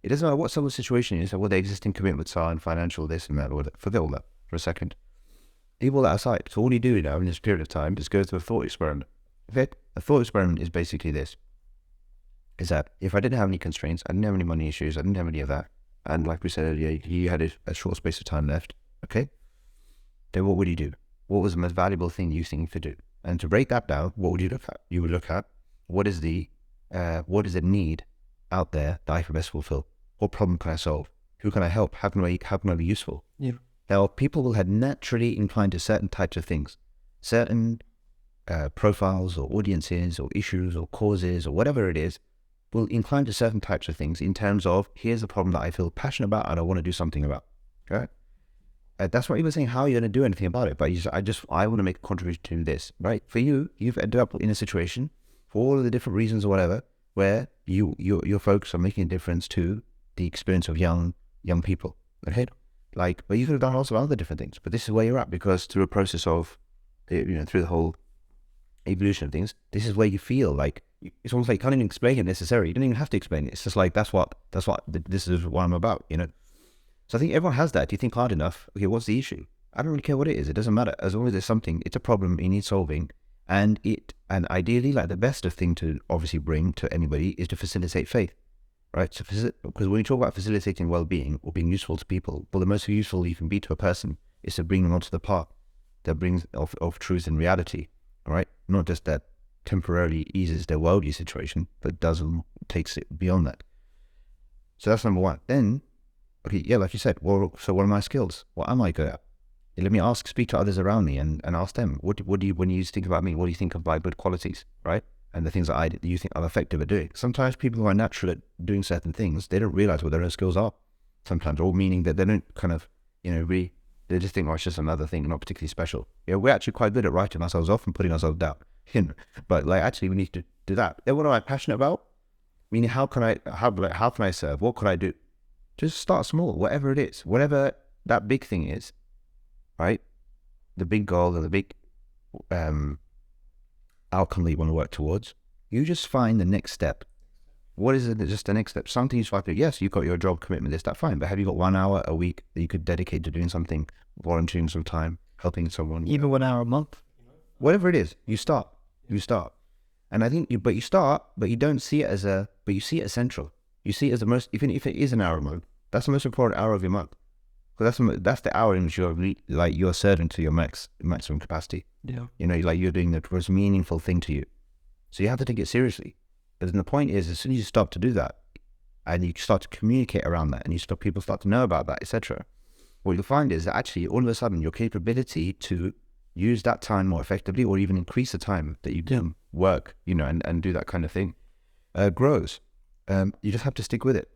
It doesn't matter what someone's situation is, or what their existing commitments are and financial this and that, or forget all that for a second. Leave all that aside. So all you do now in this period of time is go through a thought experiment. Okay? A thought experiment is basically this. Is that if I didn't have any constraints, I didn't have any money issues, I didn't have any of that, and like we said earlier, you had a short space of time left, okay? Then what would you do? What was the most valuable thing you think to do? And to break that down, what would you look at? You would look at what is the need out there that I can best fulfill? What problem can I solve? Who can I help? How can I be useful? Yeah. Now, people will have naturally inclined to certain types of things, certain profiles or audiences or issues or causes or whatever it is, will incline to certain types of things in terms of, here's a problem that I feel passionate about and I want to do something about. Right? That's not even saying how you're going to do anything about it, but I want to make a contribution to this, right? For you, you've ended up in a situation, for all of the different reasons or whatever, where your folks are making a difference to the experience of young people, okay? Like, but you could have done lots of other different things, but this is where you're at because through a process of, through the whole evolution of things, this is where you feel like, it's almost like you can't even explain it necessarily. You don't even have to explain it. It's just like, this is what I'm about, So I think everyone has that. Do you think hard enough? Okay, what's the issue? I don't really care what it is. It doesn't matter. As long as there's something, it's a problem you need solving. And ideally, like the best of thing to obviously bring to anybody is to facilitate faith, right? So because when you talk about facilitating well-being or being useful to people, well, the most useful you can be to a person is to bring them onto the path that brings of truth and reality, all right? Not just that temporarily eases their worldly situation, but takes it beyond that. So that's number one. Then, okay, yeah, like you said, well, so what are my skills? What am I good at? Let me speak to others around me and ask them, what do you, when you think about me, what do you think of my good qualities, right? And the things that you think I'm effective at doing. Sometimes people who are natural at doing certain things, they don't realize what their own skills are sometimes, or meaning that they don't kind of, they just think, oh, it's just another thing, not particularly special. Yeah, we're actually quite good at writing ourselves off and putting ourselves down, but like actually we need to do that. Then what am I passionate about? Meaning how can I serve? What could I do? Just start small, whatever it is, whatever that big thing is, right? The big goal and the big outcome that you want to work towards. You just find the next step. What is it? Just the next step. Something you try to do. Yes, you've got your job commitment, this, that, fine. But have you got 1 hour a week that you could dedicate to doing something, volunteering some time, helping someone? Even 1 hour a month. Whatever it is, you start. And I think you start, but you don't see it but you see it as central. You see it as the most, even if it is an hour a month, that's the most important hour of your month. Because that's the hour in which you're serving to your maximum capacity. Yeah. You're doing the most meaningful thing to you. So you have to take it seriously. But then the point is, as soon as you start to do that, and you start to communicate around that, and people start to know about that, etc., what you'll find is that actually, all of a sudden, your capability to use that time more effectively, or even increase the time that you do work, and do that kind of thing, grows. You just have to stick with it.